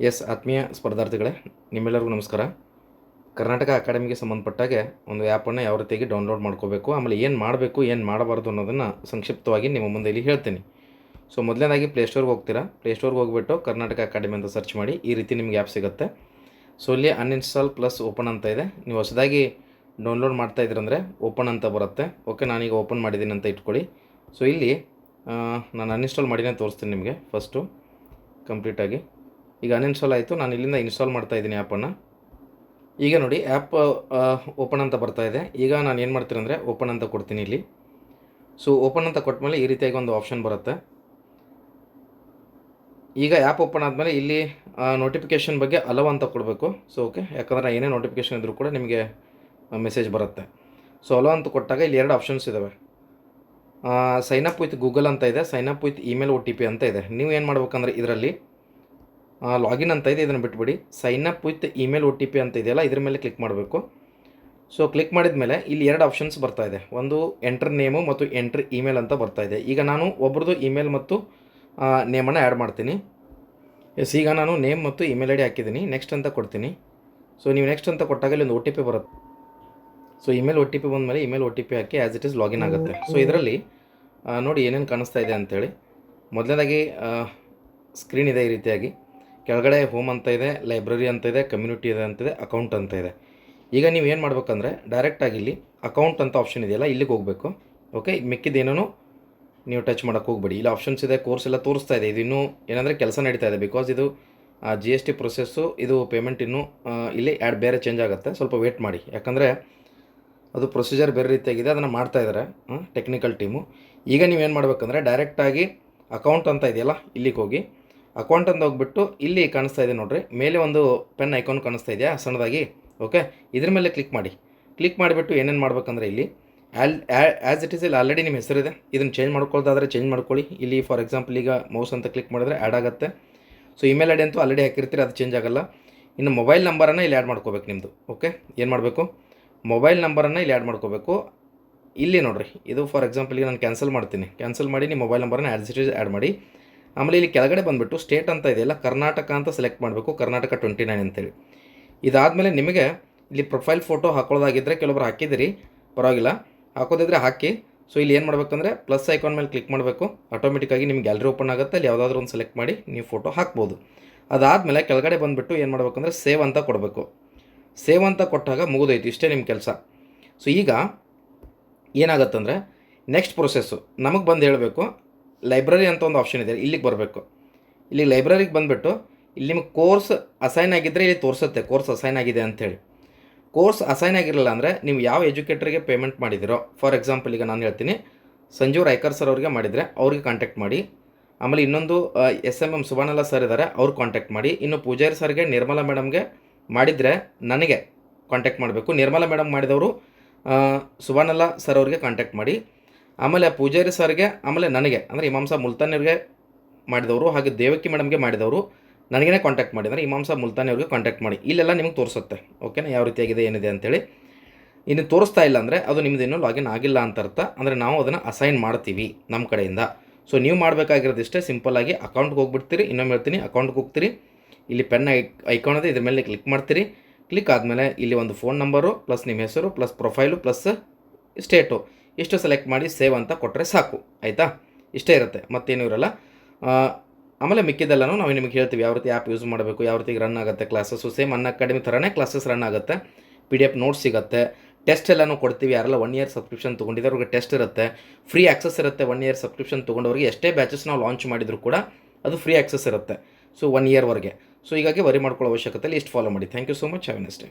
S ಆತ್ಮೀಯ ಸ್ಪರ್ಧಾರ್ಥಿಗಳೇ, ನಿಮ್ಮೆಲ್ಲರಿಗೂ ನಮಸ್ಕಾರ. ಕರ್ನಾಟಕ ಅಕಾಡೆಮಿಗೆ ಸಂಬಂಧಪಟ್ಟಾಗೆ ಒಂದು ಆ್ಯಪನ್ನು ಯಾವ ರೀತಿಯಾಗಿ ಡೌನ್ಲೋಡ್ ಮಾಡ್ಕೋಬೇಕು, ಆಮೇಲೆ ಏನು ಮಾಡಬೇಕು ಏನು ಮಾಡಬಾರ್ದು ಅನ್ನೋದನ್ನು ಸಂಕ್ಷಿಪ್ತವಾಗಿ ನಿಮ್ಮ ಮುಂದೆ ಇಲ್ಲಿ ಹೇಳ್ತೀನಿ. ಸೊ ಮೊದಲನೇದಾಗಿ ಪ್ಲೇಸ್ಟೋರ್ಗೆ ಹೋಗ್ತೀರಾ. ಪ್ಲೇಸ್ಟೋರ್ಗೆ ಹೋಗ್ಬಿಟ್ಟು ಕರ್ನಾಟಕ ಅಕಾಡೆಮಿ ಅಂತ ಸರ್ಚ್ ಮಾಡಿ ಈ ರೀತಿ ನಿಮಗೆ ಆ್ಯಪ್ ಸಿಗುತ್ತೆ. ಸೊ ಇಲ್ಲಿ ಅನ್ಇನ್ಸ್ಟಾಲ್ ಪ್ಲಸ್ ಓಪನ್ ಅಂತ ಇದೆ. ನೀವು ಹೊಸದಾಗಿ ಡೌನ್ಲೋಡ್ ಮಾಡ್ತಾ ಇದ್ರಂದರೆ ಓಪನ್ ಅಂತ ಬರುತ್ತೆ. ಓಕೆ, ನಾನೀಗ ಓಪನ್ ಮಾಡಿದ್ದೀನಿ ಅಂತ ಇಟ್ಕೊಳ್ಳಿ. ಸೊ ಇಲ್ಲಿ ನಾನು ಅನ್ಇನ್ಸ್ಟಾಲ್ ಮಾಡಿನೇ ತೋರಿಸ್ತೀನಿ ನಿಮಗೆ ಫಸ್ಟು ಕಂಪ್ಲೀಟಾಗಿ. ಈಗ ಅನ್ಇನ್ಸ್ಟಾಲ್ ಆಯಿತು. ನಾನು ಇಲ್ಲಿಂದ ಇನ್ಸ್ಟಾಲ್ ಮಾಡ್ತಾ ಇದ್ದೀನಿ ಆ್ಯಪನ್ನು. ಈಗ ನೋಡಿ ಆ್ಯಪ್ ಓಪನ್ ಅಂತ ಬರ್ತಾ ಇದೆ. ಈಗ ನಾನು ಏನು ಮಾಡ್ತೀನಿ ಅಂದರೆ ಓಪನ್ ಅಂತ ಕೊಡ್ತೀನಿ ಇಲ್ಲಿ. ಸೊ ಓಪನ್ ಅಂತ ಕೊಟ್ಟಮೇಲೆ ಈ ರೀತಿಯಾಗಿ ಒಂದು ಆಪ್ಷನ್ ಬರುತ್ತೆ. ಈಗ ಆ್ಯಪ್ ಓಪನ್ ಆದಮೇಲೆ ಇಲ್ಲಿ ನೋಟಿಫಿಕೇಷನ್ ಬಗ್ಗೆ ಅಲೋ ಅಂತ ಕೊಡಬೇಕು. ಸೊ ಓಕೆ, ಯಾಕಂದರೆ ಏನೇ ನೋಟಿಫಿಕೇಷನ್ ಇದ್ದರೂ ಕೂಡ ನಿಮಗೆ ಮೆಸೇಜ್ ಬರುತ್ತೆ. ಸೊ ಅಲೋ ಅಂತ ಕೊಟ್ಟಾಗ ಇಲ್ಲಿ ಎರಡು ಆಪ್ಷನ್ಸ್ ಇದ್ದಾವೆ. ಸೈನ್ ಅಪ್ ವಿತ್ ಗೂಗಲ್ ಅಂತ ಇದೆ, sign up with email OTP ಅಂತ ಇದೆ. ನೀವು ಏನು ಮಾಡ್ಬೇಕಂದ್ರೆ ಇದರಲ್ಲಿ ಲಾಗಿನ್ ಅಂತ ಇದೆ, ಇದನ್ನು ಬಿಟ್ಬಿಡಿ. Sign up with email OTP ಅಂತ ಇದೆಯಲ್ಲ, ಇದ್ರ ಮೇಲೆ ಕ್ಲಿಕ್ ಮಾಡಬೇಕು. ಸೊ ಕ್ಲಿಕ್ ಮಾಡಿದ ಮೇಲೆ ಇಲ್ಲಿ ಎರಡು ಆಪ್ಷನ್ಸ್ ಬರ್ತಾ ಇದೆ. ಒಂದು ಎಂಟ್ರ್ ನೇಮು ಮತ್ತು ಎಂಟ್ರ್ ಇಮೇಲ್ ಅಂತ ಬರ್ತಾ ಇದೆ. ಈಗ ನಾನು ಒಬ್ರದ್ದು ಇಮೇಲ್ ಮತ್ತು ನೇಮನ್ನು ಆ್ಯಡ್ ಮಾಡ್ತೀನಿ. ಎಸ್, ಈಗ ನಾನು ನೇಮ್ ಮತ್ತು ಇಮೇಲ್ ID ಹಾಕಿದ್ದೀನಿ. ನೆಕ್ಸ್ಟ್ ಅಂತ ಕೊಡ್ತೀನಿ. ಸೊ ನೀವು ನೆಕ್ಸ್ಟ್ ಅಂತ ಕೊಟ್ಟಾಗ ಇಲ್ಲಿ ಒಂದು OTP ಬರುತ್ತೆ. ಸೊ ಇಮೇಲ್ OTP ಬಂದಮೇಲೆ email OTP hockey as it is login ಆಗುತ್ತೆ. ಸೊ ಇದರಲ್ಲಿ ನೋಡಿ ಏನೇನು ಕಾಣಿಸ್ತಾ ಇದೆ ಅಂಥೇಳಿ. ಮೊದಲನೇದಾಗಿ ಸ್ಕ್ರೀನ್ ಇದೆ ಈ ರೀತಿಯಾಗಿ. ಕೆಳಗಡೆ ಹೋಮ್ ಅಂತ ಇದೆ, ಲೈಬ್ರರಿ ಅಂತ ಇದೆ, ಕಮ್ಯುನಿಟಿ ಇದೆ ಅಂತಿದೆ, ಅಕೌಂಟ್ ಅಂತ ಇದೆ. ಈಗ ನೀವು ಏನು ಮಾಡ್ಬೇಕಂದ್ರೆ ಡೈರೆಕ್ಟಾಗಿ ಇಲ್ಲಿ ಅಕೌಂಟ್ ಅಂತ ಆಪ್ಷನ್ ಇದೆಯಲ್ಲ, ಇಲ್ಲಿಗೆ ಹೋಗಬೇಕು. ಓಕೆ, ಮಿಕ್ಕಿದ್ದೇನೋ ನೀವು ಟಚ್ ಮಾಡೋಕ್ಕೆ ಹೋಗ್ಬೇಡಿ. ಇಲ್ಲಿ ಆಪ್ಷನ್ಸ್ ಇದೆ, ಕೋರ್ಸ್ ಎಲ್ಲ ತೋರಿಸ್ತಾ ಇದೆ. ಇದು ಇನ್ನೂ ಏನಂದರೆ ಕೆಲಸ ನಡೀತಾ ಇದೆ. ಬಿಕಾಸ್ ಇದು GST ಪ್ರೊಸೆಸ್ಸು, ಇದು ಪೇಮೆಂಟ್ ಇನ್ನೂ ಇಲ್ಲಿ ಆ್ಯಡ್ ಬೇರೆ ಚೇಂಜ್ ಆಗುತ್ತೆ. ಸ್ವಲ್ಪ ವೇಟ್ ಮಾಡಿ, ಯಾಕಂದರೆ ಅದು ಪ್ರೊಸೀಜರ್ ಬೇರೆ ರೀತಿಯಾಗಿದೆ, ಅದನ್ನು ಮಾಡ್ತಾ ಇದ್ದಾರೆ ಟೆಕ್ನಿಕಲ್ ಟೀಮು. ಈಗ ನೀವೇನು ಮಾಡಬೇಕಂದ್ರೆ ಡೈರೆಕ್ಟಾಗಿ ಅಕೌಂಟ್ ಅಂತ ಇದೆಯಲ್ಲ, ಇಲ್ಲಿಗೆ ಹೋಗಿ ಅಕೌಂಟ್ ಅಂತ ಹೋಗ್ಬಿಟ್ಟು ಇಲ್ಲಿ ಕಾಣಿಸ್ತಾ ಇದೆ ನೋಡಿರಿ, ಮೇಲೆ ಒಂದು ಪೆನ್ ಐಕಾನ್ ಕಾಣಿಸ್ತಾ ಇದೆಯಾ ಸಣ್ಣದಾಗಿ. ಓಕೆ, ಇದ್ರ ಮೇಲೆ ಕ್ಲಿಕ್ ಮಾಡಿ. ಕ್ಲಿಕ್ ಮಾಡಿಬಿಟ್ಟು ಏನೇನು ಮಾಡ್ಬೇಕಂದ್ರೆ ಇಲ್ಲಿ ಆ್ಯಸ್ ಇಟ್ ಈಸ್ ಇಲ್ಲಿ ಆಲ್ರೆಡಿ ನಿಮ್ಮ ಹೆಸರಿದೆ, ಇದನ್ನು ಚೇಂಜ್ ಮಾಡ್ಕೊಳ್ದಾದ್ರೆ ಚೇಂಜ್ ಮಾಡ್ಕೊಳ್ಳಿ. ಇಲ್ಲಿ ಫಾರ್ ಎಕ್ಸಾಂಪಲ್ ಈಗ ಮೌಸ್ ಅಂತ ಕ್ಲಿಕ್ ಮಾಡಿದ್ರೆ ಆ್ಯಡ್ ಆಗುತ್ತೆ. ಸೊ ಇಮೇಲ್ ID ಅಂತೂ ಆಲ್ರೆಡಿ ಹಾಕಿರ್ತೀರಿ, ಅದು ಚೇಂಜ್ ಆಗೋಲ್ಲ. ಇನ್ನು ಮೊಬೈಲ್ ನಂಬರನ್ನು ಇಲ್ಲಿ ಆ್ಯಡ್ ಮಾಡ್ಕೋಬೇಕು ನಿಮ್ಮದು. ಓಕೆ, ಏನು ಮಾಡಬೇಕು, ಮೊಬೈಲ್ ನಂಬರನ್ನು ಇಲ್ಲಿ ಆ್ಯಡ್ ಮಾಡ್ಕೋಬೇಕು. ಇಲ್ಲಿ ನೋಡಿರಿ, ಇದು ಫಾರ್ ಎಕ್ಸಾಂಪಲ್ ಈಗ ನಾನು ಕ್ಯಾನ್ಸಲ್ ಮಾಡ್ತೀನಿ. ಕ್ಯಾನ್ಸಲ್ ಮಾಡಿ ನಿಮ್ಮ ಮೊಬೈಲ್ ನಂಬರನ್ನು ಆ್ಯಸ್ ಇಟ್ ಈಸ್ ಆ್ಯಡ್ ಮಾಡಿ. ಆಮೇಲೆ ಇಲ್ಲಿ ಕೆಳಗಡೆ ಬಂದುಬಿಟ್ಟು ಸ್ಟೇಟ್ ಅಂತ ಇದೆಯಲ್ಲ, ಕರ್ನಾಟಕ ಅಂತ ಸೆಲೆಕ್ಟ್ ಮಾಡಬೇಕು, ಕರ್ನಾಟಕ 29 ಅಂತೇಳಿ. ಇದಾದಮೇಲೆ ನಿಮಗೆ ಇಲ್ಲಿ ಪ್ರೊಫೈಲ್ ಫೋಟೋ ಹಾಕೊಳ್ಳೋದಾಗಿದ್ದರೆ ಕೆಲವೊಬ್ರು ಹಾಕಿದಿರಿ, ಪರವಾಗಿಲ್ಲ, ಹಾಕೋದಿದ್ರೆ ಹಾಕಿ. ಸೊ ಇಲ್ಲಿ ಏನು ಮಾಡಬೇಕಂದ್ರೆ ಪ್ಲಸ್ ಐಕಾನ್ ಮೇಲೆ ಕ್ಲಿಕ್ ಮಾಡಬೇಕು. ಆಟೋಮೆಟಿಕ್ಕಾಗಿ ನಿಮ್ಗೆ ಗ್ಯಾಲರಿ ಓಪನ್ ಆಗುತ್ತೆ. ಅಲ್ಲಿ ಯಾವುದಾದ್ರೂ ಒಂದು ಸೆಲೆಕ್ಟ್ ಮಾಡಿ ನೀವು ಫೋಟೋ ಹಾಕ್ಬೋದು. ಅದಾದಮೇಲೆ ಕೆಳಗಡೆ ಬಂದುಬಿಟ್ಟು ಏನು ಮಾಡಬೇಕಂದ್ರೆ ಸೇವ್ ಅಂತ ಕೊಡಬೇಕು. ಸೇವ್ ಅಂತ ಕೊಟ್ಟಾಗ ಮುಗಿದೋಯ್ತು, ಇಷ್ಟೇ ನಿಮ್ಮ ಕೆಲಸ. ಸೊ ಈಗ ಏನಾಗುತ್ತಂದರೆ ನೆಕ್ಸ್ಟ್ ಪ್ರೊಸೆಸ್ಸು ನಮಗೆ ಬಂದು ಹೇಳಬೇಕು. ಲೈಬ್ರರಿ ಅಂತ ಒಂದು ಆಪ್ಷನ್ ಇದೆ, ಇಲ್ಲಿಗೆ ಬರಬೇಕು. ಇಲ್ಲಿ ಲೈಬ್ರರಿಗೆ ಬಂದುಬಿಟ್ಟು ಇಲ್ಲಿ ನಿಮಗೆ ಕೋರ್ಸ್ ಅಸೈನ್ ಆಗಿದ್ದರೆ ಇಲ್ಲಿ ತೋರಿಸುತ್ತೆ ಕೋರ್ಸ್ ಅಸೈನ್ ಆಗಿದೆ ಅಂಥೇಳಿ. ಕೋರ್ಸ್ ಅಸೈನ್ ಆಗಿರಲಿಲ್ಲ ಅಂದರೆ ನೀವು ಯಾವ ಎಜುಕೇಟರ್ಗೆ ಪೇಮೆಂಟ್ ಮಾಡಿದಿರೋ, ಫಾರ್ ಎಕ್ಸಾಂಪಲ್ ಈಗ ನಾನು ಹೇಳ್ತೀನಿ, ಸಂಜೀವ್ ರಾಯ್ಕರ್ ಸರ್ ಅವ್ರಿಗೆ ಮಾಡಿದರೆ ಅವ್ರಿಗೆ ಕಾಂಟ್ಯಾಕ್ಟ್ ಮಾಡಿ. ಆಮೇಲೆ ಇನ್ನೊಂದು SMM ಸುವರ್ಣಲ ಸರ್ ಇದ್ದಾರೆ, ಅವ್ರಿಗೆ ಕಾಂಟ್ಯಾಕ್ಟ್ ಮಾಡಿ. ಇನ್ನು ಪೂಜಾರಿ ಸರ್ಗೆ, ನಿರ್ಮಲಾ ಮೇಡಮ್ಗೆ ಮಾಡಿದರೆ ನನಗೆ ಕಾಂಟ್ಯಾಕ್ಟ್ ಮಾಡಬೇಕು. ನಿರ್ಮಲಾ ಮೇಡಮ್ ಮಾಡಿದವರು ಸುವರ್ಣಲ ಸರ್ ಅವ್ರಿಗೆ ಕಾಂಟ್ಯಾಕ್ಟ್ ಮಾಡಿ. ಆಮೇಲೆ ಪೂಜಾರಿ ಸರ್ಗೆ, ಆಮೇಲೆ ನನಗೆ ಅಂದರೆ ಇಮಾಮ್ ಸಾಬ್ ಮುಲ್ತಾನಿಯವ್ರಿಗೆ ಮಾಡಿದವರು, ಹಾಗೆ ದೇವಕಿ ಮೇಡಮ್ಗೆ ಮಾಡಿದವರು ನನಗೇ ಕಾಂಟ್ಯಾಕ್ಟ್ ಮಾಡಿದರೆ ಇಮಾಮ್ ಸಾಬ್ ಮುಲ್ತಾನಿಯವ್ರಿಗೆ ಕಾಂಟ್ಯಾಕ್ಟ್ ಮಾಡಿ. ಇಲ್ಲೆಲ್ಲ ನಿಮಗೆ ತೋರಿಸುತ್ತೆ. ಓಕೆನಾ, ಯಾವ ರೀತಿಯಾಗಿದೆ ಏನಿದೆ ಅಂತೇಳಿ. ಇನ್ನು ತೋರಿಸ್ತಾ ಇಲ್ಲ ಅಂದರೆ ಅದು ನಿಮ್ಮದು ಇನ್ನೂ ಲಾಗಿನ್ ಆಗಿಲ್ಲ ಅಂತ ಅರ್ಥ. ಅಂದರೆ ನಾವು ಅದನ್ನು ಅಸೈನ್ ಮಾಡ್ತೀವಿ ನಮ್ಮ ಕಡೆಯಿಂದ. ಸೊ ನೀವು ಮಾಡಬೇಕಾಗಿರೋದಿಷ್ಟೇ, ಸಿಂಪಲ್ಲಾಗಿ ಅಕೌಂಟ್ಗೆ ಹೋಗ್ಬಿಡ್ತೀರಿ. ಇನ್ನೊಮ್ಮೆ ಹೇಳ್ತೀನಿ, ಅಕೌಂಟ್ಗೆ ಹೋಗ್ತೀರಿ. ಇಲ್ಲಿ ಪೆನ್ ಐಕಾನ್ ಇದೆ, ಇದ್ರ ಮೇಲೆ ಕ್ಲಿಕ್ ಮಾಡ್ತೀರಿ. ಕ್ಲಿಕ್ ಆದಮೇಲೆ ಇಲ್ಲಿ ಒಂದು ಫೋನ್ ನಂಬರು ಪ್ಲಸ್ ನಿಮ್ಮ ಹೆಸರು ಪ್ಲಸ್ ಪ್ರೊಫೈಲು ಪ್ಲಸ್ ಸ್ಟೇಟು ಇಷ್ಟು ಸೆಲೆಕ್ಟ್ ಮಾಡಿ ಸೇವ್ ಅಂತ ಕೊಟ್ಟರೆ ಸಾಕು. ಆಯಿತಾ, ಇಷ್ಟೇ ಇರುತ್ತೆ, ಮತ್ತೇನೂ ಇರೋಲ್ಲ. ಆಮೇಲೆ ಮಿಕ್ಕಿದ್ದೆಲ್ಲನೂ ನಾವು ನಿಮಗೆ ಹೇಳ್ತೀವಿ ಯಾವ ರೀತಿ ಆ್ಯಪ್ ಯೂಸ್ ಮಾಡಬೇಕು, ಯಾವ ರೀತಿ ರನ್ ಆಗುತ್ತೆ ಕ್ಲಾಸಸ್ಸು. ಸೇಮ್ ಅನ್ಅಕಾಡೆಮಿ ಥರನೇ ಕ್ಲಾಸಸ್ ರನ್ ಆಗುತ್ತೆ. PDF ನೋಟ್ಸ್ ಸಿಗುತ್ತೆ, ಟೆಸ್ಟ್ ಎಲ್ಲನೂ ಕೊಡ್ತೀವಿ. ಯಾರೆಲ್ಲ 1 ಇಯರ್ ಸಬ್ಸ್ಕ್ರಿಪ್ಷನ್ ತೊಗೊಂಡಿದ್ದಾರೆ ಅವ್ರಿಗೆ ಟೆಸ್ಟ್ ಇರುತ್ತೆ, ಫ್ರೀ ಆಕ್ಸೆಸ್ ಇರುತ್ತೆ. 1 ಇಯರ್ ಸಬ್ಸ್ಕ್ರಿಪ್ಷನ್ ತೊಗೊಂಡವ್ರಿಗೆ ಎಷ್ಟೇ ಬ್ಯಾಚಸ್ ನಾವು ಲಾಂಚ್ ಮಾಡಿದರೂ ಕೂಡ ಅದು ಫ್ರೀ ಆಕ್ಸೆಸ್ ಇರುತ್ತೆ. ಸೊ 1 ಇಯರ್ವರೆಗೆ. ಸೊ ಹೀಗಾಗಿ ವರಿ ಮಾಡ್ಕೊಳ್ಳೋ ಅವಶ್ಯಕತೆ ಇಲ್ಲ. ಇಷ್ಟು ಫಾಲೋ ಮಾಡಿ. Thank you so much. Have a nice day.